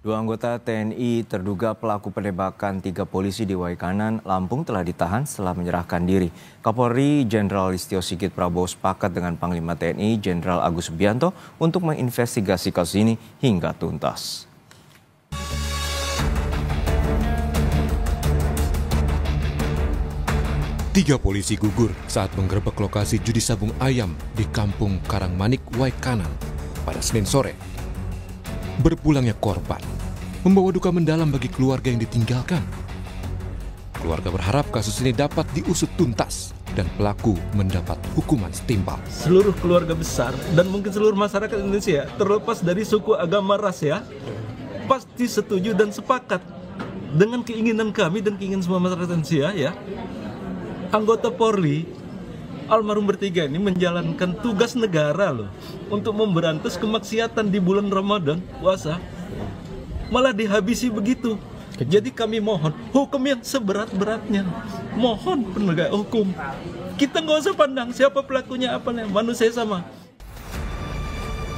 Dua anggota TNI terduga pelaku penembakan 3 polisi di Waikanan, Lampung telah ditahan setelah menyerahkan diri. Kapolri Jenderal Listio Sigit Prabowo sepakat dengan Panglima TNI Jenderal Agus Subianto untuk menginvestigasi kasus ini hingga tuntas. Tiga polisi gugur saat menggerebek lokasi judi sabung ayam di Kampung Karangmanik, Waikanan pada Senin sore. Berpulangnya korban membawa duka mendalam bagi keluarga yang ditinggalkan. Keluarga berharap kasus ini dapat diusut tuntas dan pelaku mendapat hukuman setimpal. Seluruh keluarga besar dan mungkin seluruh masyarakat Indonesia, terlepas dari suku, agama, ras ya, pasti setuju dan sepakat dengan keinginan kami dan keinginan semua masyarakat Indonesia ya. Anggota Polri almarhum bertiga ini menjalankan tugas negara loh untuk memberantas kemaksiatan di bulan Ramadan puasa, malah dihabisi begitu. Jadi kami mohon hukum yang seberat-beratnya, mohon penegak hukum. Kita nggak usah pandang siapa pelakunya, apa manusia sama.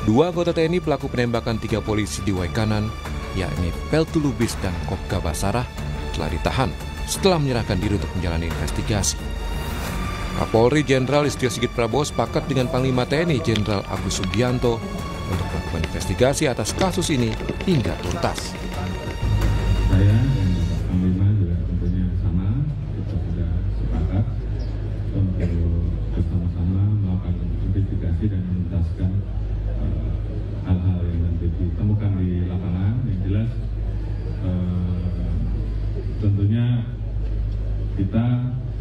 Dua anggota TNI pelaku penembakan 3 polisi di Waikanan, yakni Peltu Lubis dan Kopka Basarah, telah ditahan setelah menyerahkan diri untuk menjalani investigasi. Kapolri Jenderal Listio Sigit Prabowo sepakat dengan Panglima TNI Jenderal Agus Subianto untuk melakukan investigasi atas kasus ini hingga tuntas. Saya dan Bapak Panglima juga tentunya sama, kita sudah sepakat untuk bersama-sama melakukan investigasi dan menuntaskan hal-hal yang nanti ditemukan di lapangan. Yang jelas tentunya kita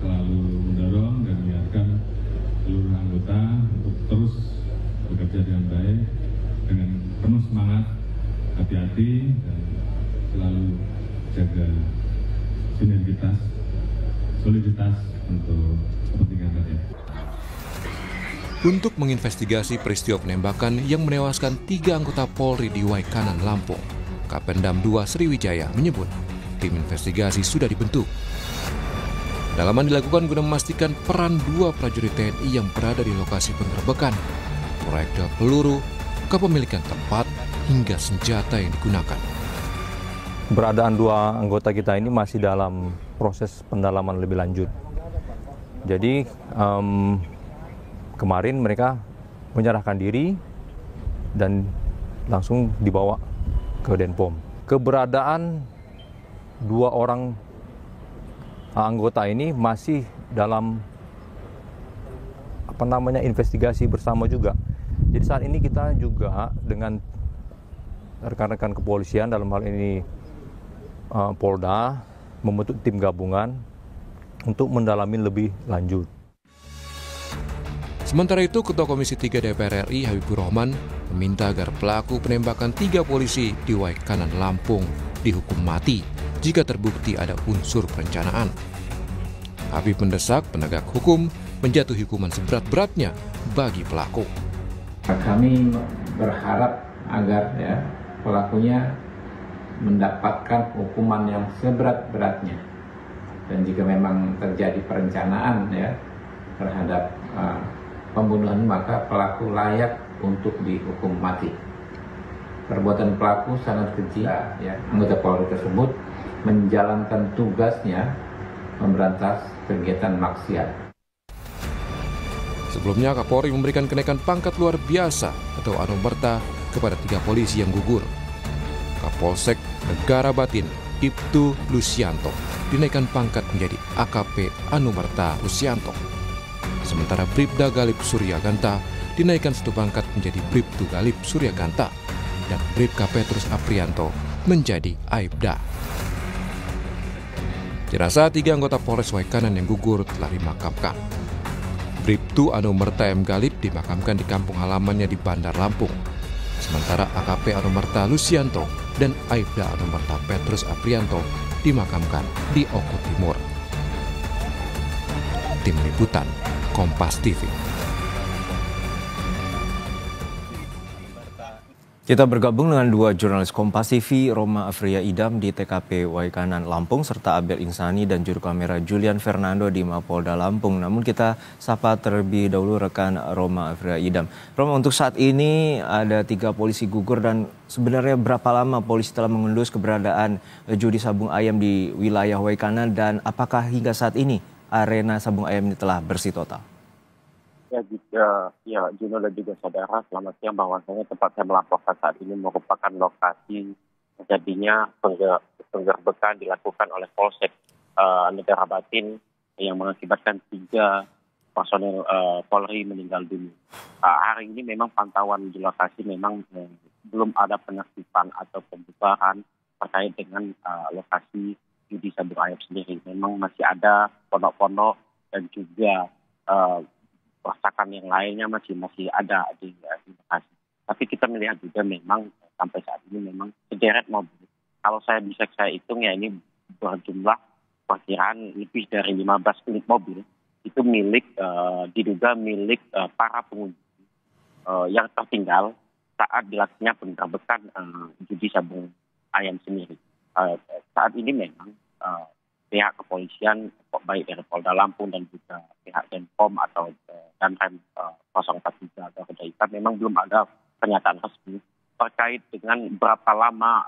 selalu mendorong dan mengingatkan seluruh anggota untuk terus bekerja dengan baik, dengan penuh semangat, hati-hati, dan selalu jaga sinergitas, soliditas untuk kepentingan rakyat. Untuk menginvestigasi peristiwa penembakan yang menewaskan 3 anggota Polri di Waikanan, Lampung, Kapendam 2 Sriwijaya menyebut tim investigasi sudah dibentuk. Dalaman dilakukan guna memastikan peran 2 prajurit TNI yang berada di lokasi penggerebekan, proyektil peluru, kepemilikan tempat, hingga senjata yang digunakan. Keberadaan 2 anggota kita ini masih dalam proses pendalaman lebih lanjut. Jadi kemarin mereka menyerahkan diri dan langsung dibawa ke Denpom. Keberadaan 2 orang anggota ini masih dalam investigasi bersama juga. Jadi saat ini kita juga dengan rekan-rekan kepolisian, dalam hal ini Polda, membentuk tim gabungan untuk mendalami lebih lanjut. Sementara itu, Ketua Komisi 3 DPR RI Habibur Rahman meminta agar pelaku penembakan 3 polisi di Waikanan, Lampung dihukum mati jika terbukti ada unsur perencanaan. Habib mendesak penegak hukum menjatuhi hukuman seberat-beratnya bagi pelaku. Kami berharap agar pelakunya mendapatkan hukuman yang seberat-beratnya, dan jika memang terjadi perencanaan terhadap pembunuhan, maka pelaku layak untuk dihukum mati. Perbuatan pelaku sangat keji. Anggota Polri tersebut menjalankan tugasnya memberantas kegiatan maksiat. Sebelumnya, Kapolri memberikan kenaikan pangkat luar biasa atau anumerta kepada 3 polisi yang gugur. Kapolsek Negara Batin Ibtu Lusianto dinaikkan pangkat menjadi AKP Anumerta Lusianto. Sementara Bribda Galip Suryaganta dinaikkan 1 pangkat menjadi Bribtu Galip Suryaganta, dan Bribka Petrus Aprianto menjadi Aibda. Jenazah 3 anggota Polres Waikanan yang gugur telah dimakamkan. Bribtu Anumerta M. Galip dimakamkan di kampung halamannya di Bandar Lampung. Sementara AKP Anumerta Lusianto dan Aibda Anumerta Petrus Aprianto dimakamkan di Oku Timur. Tim Liputan Kompas TV. Kita bergabung dengan dua jurnalis Kompas TV, Roma Afria Idam di TKP Waikanan Lampung, serta Abel Insani dan juru kamera Julian Fernando di Mapolda Lampung. Namun kita sapa terlebih dahulu rekan Roma Afria Idam. Roma, untuk saat ini ada 3 polisi gugur dan sebenarnya berapa lama polisi telah mengendus keberadaan judi sabung ayam di wilayah Waikanan dan apakah hingga saat ini arena sabung ayam ini telah bersih total? Ya, Juno dan juga saudara, selamat siang. Bahwasanya tempat saya melaporkan saat ini merupakan lokasi terjadinya penggerbekan dilakukan oleh Polsek Negara Batin yang mengakibatkan 3 personel Polri meninggal dunia. Hari ini memang pantauan di lokasi memang belum ada penertiban atau pembubaran terkait dengan lokasi judi sabung ayam sendiri. Memang masih ada pondok-pondok dan juga kerusakan yang lainnya masih ada di lokasi. Tapi kita melihat juga memang sampai saat ini memang sederet mobil. Kalau saya hitung ya ini berjumlah perkiraan lebih dari 15 unit mobil itu diduga milik para pengunjung yang tertinggal saat dilakukannya penggerbekan judi sabung ayam sendiri. Saat ini memang pihak kepolisian baik dari Polda Lampung dan juga pihak Denpom atau Danrem 043 atau Kodaikat memang belum ada pernyataan resmi terkait dengan berapa lama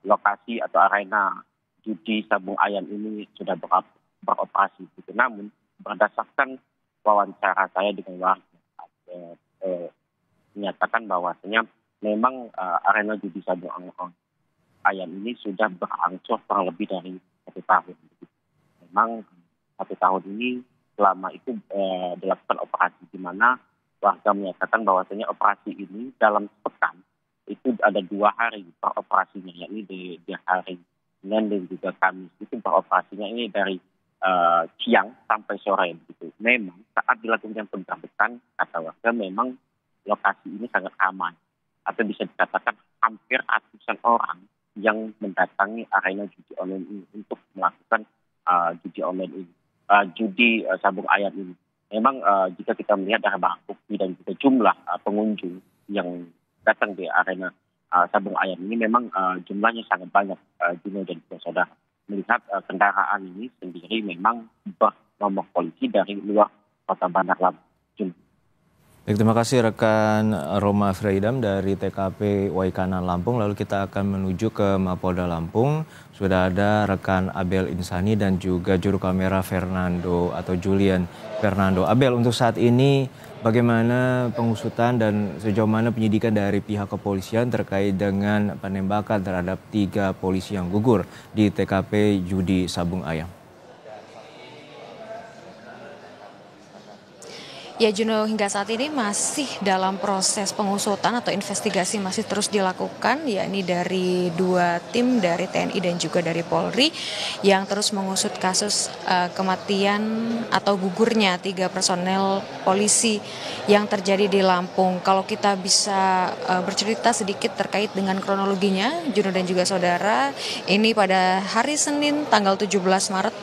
lokasi atau arena judi sabung ayam ini sudah beroperasi. Namun berdasarkan wawancara saya dengan warga menyatakan bahwasanya memang arena judi sabung ayam ini sudah berangsur kurang lebih dari 1 tahun. Memang 1 tahun ini selama itu dilakukan operasi, di mana warga menyatakan bahwasanya operasi ini dalam sepekan itu ada 2 hari beroperasinya, yakni di hari Senin dan juga Kamis. Itu beroperasinya ini dari siang sampai sore begitu. Memang saat dilakukan penggerbekan, kata warga memang lokasi ini sangat ramai atau bisa dikatakan hampir ratusan orang yang mendatangi arena judi online ini untuk melakukan judi online ini, judi sabung ayam ini. Memang jika kita melihat dari barang bukti dan juga jumlah pengunjung yang datang di arena sabung ayam ini memang jumlahnya sangat banyak, Juno dan juga saudara. Melihat kendaraan ini sendiri memang bernomor polisi dari luar kota Bandar Lampung. Baik, terima kasih rekan Roma Freidam dari TKP Waikanan Lampung. Lalu kita akan menuju ke Mapolda Lampung. Sudah ada rekan Abel Insani dan juga juru kamera Fernando atau Julian Fernando. Abel, untuk saat ini bagaimana pengusutan dan sejauh mana penyidikan dari pihak kepolisian terkait dengan penembakan terhadap 3 polisi yang gugur di TKP judi sabung ayam? Ya Juno, hingga saat ini masih dalam proses pengusutan atau investigasi masih terus dilakukan, yakni dari 2 tim dari TNI dan juga dari Polri yang terus mengusut kasus kematian atau gugurnya 3 personel polisi yang terjadi di Lampung. Kalau kita bisa bercerita sedikit terkait dengan kronologinya, Juno dan juga saudara, ini pada hari Senin tanggal 17 Maret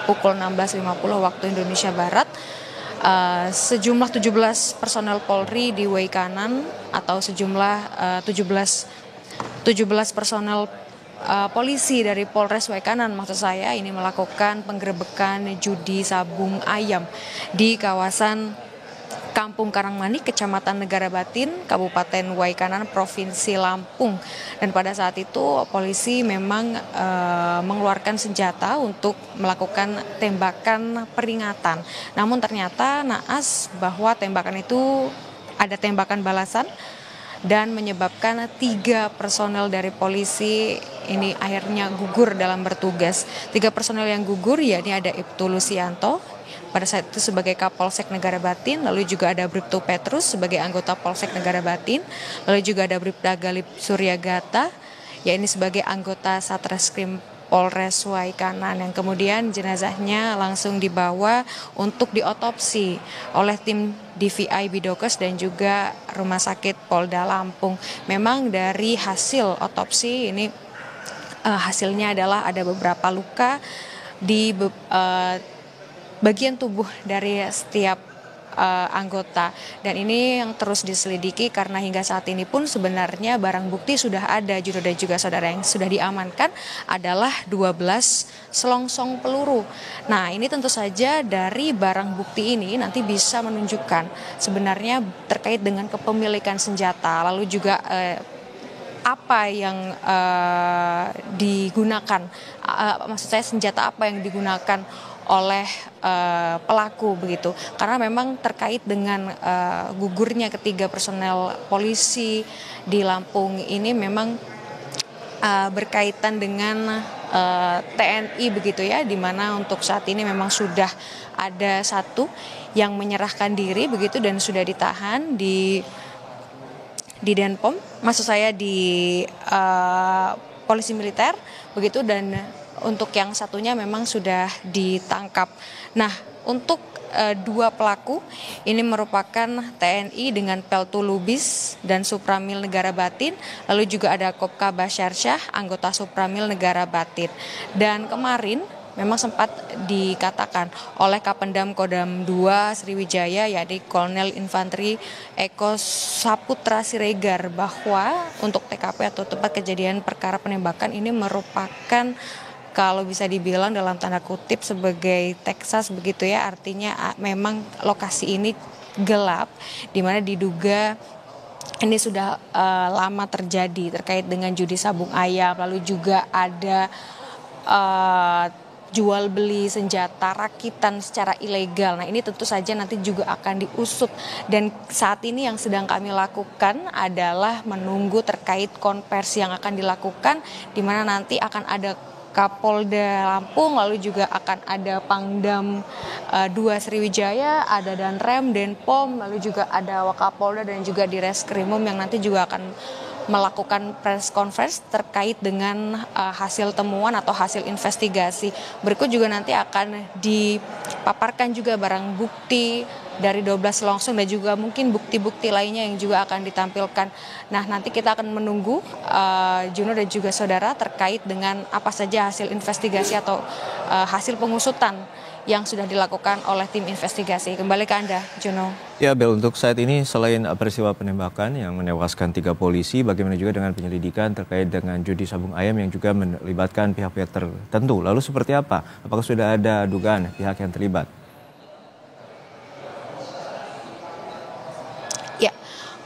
pukul 16.50 waktu Indonesia Barat, sejumlah 17 personel Polri di Waikanan atau sejumlah 17 personel polisi dari Polres Waikanan maksud saya ini melakukan penggerebekan judi sabung ayam di kawasan Kampung Karangmanik, Kecamatan Negara Batin, Kabupaten Waikanan, Provinsi Lampung. Dan pada saat itu polisi memang mengeluarkan senjata untuk melakukan tembakan peringatan. Namun ternyata naas bahwa tembakan itu ada tembakan balasan dan menyebabkan 3 personel dari polisi ini akhirnya gugur dalam bertugas. 3 personel yang gugur yakni ada Ibtu Lusianto pada saat itu sebagai Kapolsek Negara Batin, lalu juga ada Bribtu Petrus sebagai anggota Polsek Negara Batin, lalu juga ada Bribda Galip Suryagata, yakni sebagai anggota Satreskrim Polres Waikanan, yang kemudian jenazahnya langsung dibawa untuk diotopsi oleh tim DVI Bidokes dan juga Rumah Sakit Polda Lampung. Memang dari hasil otopsi ini hasilnya adalah ada beberapa luka di bagian tubuh dari setiap anggota. Dan ini yang terus diselidiki karena hingga saat ini pun sebenarnya barang bukti sudah ada, Juno dan juga saudara, yang sudah diamankan adalah 12 selongsong peluru. Nah, ini tentu saja dari barang bukti ini nanti bisa menunjukkan sebenarnya terkait dengan kepemilikan senjata, lalu juga apa yang digunakan, maksud saya senjata apa yang digunakan oleh pelaku begitu, karena memang terkait dengan gugurnya ketiga personel polisi di Lampung ini memang berkaitan dengan TNI begitu ya, di mana untuk saat ini memang sudah ada satu yang menyerahkan diri begitu dan sudah ditahan di Denpom, maksud saya di polisi militer begitu, dan untuk yang satunya memang sudah ditangkap. Nah, untuk dua pelaku ini merupakan TNI dengan Peltu Lubis dan Supramil Negara Batin, lalu juga ada Kopka Basyarsyah, anggota Supramil Negara Batin. Dan kemarin memang sempat dikatakan oleh Kapendam Kodam 2 Sriwijaya, yakni Kolonel Infanteri Eko Saputra Siregar, bahwa untuk TKP atau tempat kejadian perkara penembakan ini merupakan, kalau bisa dibilang dalam tanda kutip, sebagai Texas begitu ya, artinya memang lokasi ini gelap, di mana diduga ini sudah lama terjadi terkait dengan judi sabung ayam, lalu juga ada jual beli senjata rakitan secara ilegal. Nah, ini tentu saja nanti juga akan diusut, dan saat ini yang sedang kami lakukan adalah menunggu terkait konversi yang akan dilakukan, di mana nanti akan ada Kapolda Lampung, lalu juga akan ada Pangdam 2 Sriwijaya, ada Danrem, Denpom, lalu juga ada Wakapolda dan juga Direskrimum yang nanti juga akan melakukan press conference terkait dengan hasil temuan atau hasil investigasi. Berikut juga nanti akan dipaparkan juga barang bukti dari 12 selongsong dan juga mungkin bukti-bukti lainnya yang juga akan ditampilkan. Nah, nanti kita akan menunggu Juno dan juga saudara terkait dengan apa saja hasil investigasi atau hasil pengusutan yang sudah dilakukan oleh tim investigasi. Kembali ke Anda, Juno. Ya, Bel, untuk saat ini selain peristiwa penembakan yang menewaskan 3 polisi, bagaimana juga dengan penyelidikan terkait dengan judi sabung ayam yang juga melibatkan pihak-pihak tertentu? Lalu seperti apa? Apakah sudah ada dugaan pihak yang terlibat? Ya,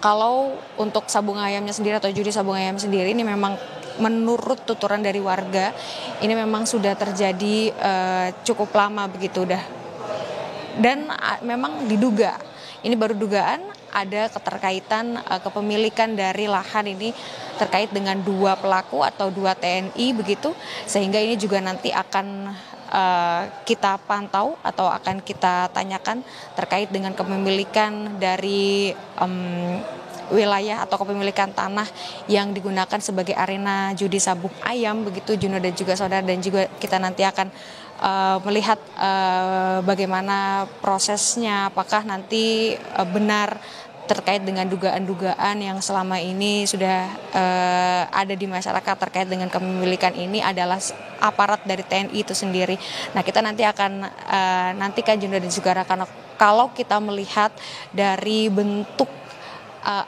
kalau untuk sabung ayamnya sendiri atau judi sabung ayam sendiri ini memang menurut tuturan dari warga ini memang sudah terjadi cukup lama begitu dah, dan memang diduga, ini baru dugaan, ada keterkaitan kepemilikan dari lahan ini terkait dengan 2 pelaku atau 2 TNI begitu, sehingga ini juga nanti akan kita pantau atau akan kita tanyakan terkait dengan kepemilikan dari wilayah atau kepemilikan tanah yang digunakan sebagai arena judi sabung ayam begitu, Juno dan juga saudara, dan juga kita nanti akan melihat bagaimana prosesnya, apakah nanti benar terkait dengan dugaan-dugaan yang selama ini sudah ada di masyarakat terkait dengan kepemilikan ini adalah aparat dari TNI itu sendiri. Nah, kita nanti akan nantikan Juno dan juga rekan, kalau kita melihat dari bentuk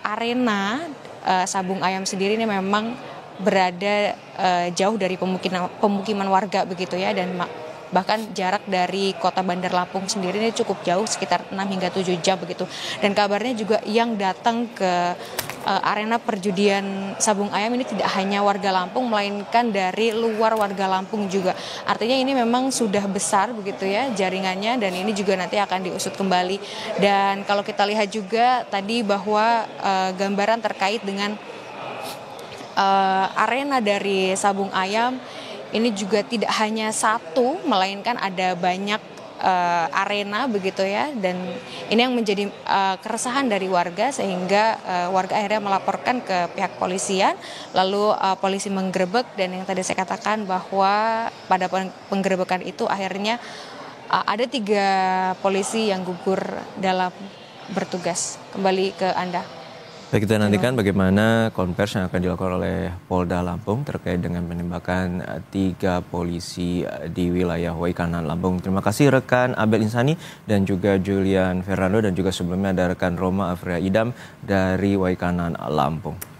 arena sabung ayam sendiri ini memang berada jauh dari pemukiman warga begitu ya, dan bahkan jarak dari kota Bandar Lampung sendiri ini cukup jauh, sekitar 6 hingga 7 jam begitu. Dan kabarnya juga yang datang ke arena perjudian sabung ayam ini tidak hanya warga Lampung, melainkan dari luar warga Lampung juga. Artinya ini memang sudah besar begitu ya jaringannya, dan ini juga nanti akan diusut kembali. Dan kalau kita lihat juga tadi bahwa gambaran terkait dengan arena dari sabung ayam ini juga tidak hanya satu, melainkan ada banyak arena begitu ya, dan ini yang menjadi keresahan dari warga, sehingga warga akhirnya melaporkan ke pihak polisian, lalu polisi menggerebek, dan yang tadi saya katakan bahwa pada penggerebekan itu akhirnya ada 3 polisi yang gugur dalam bertugas. Kembali ke Anda. Baik, kita nantikan bagaimana konversi yang akan dilakukan oleh Polda Lampung terkait dengan penembakan 3 polisi di wilayah Waikanan, Lampung. Terima kasih rekan Abel Insani dan juga Julian Fernando, dan juga sebelumnya ada rekan Roma Afria Idam dari Waikanan, Lampung.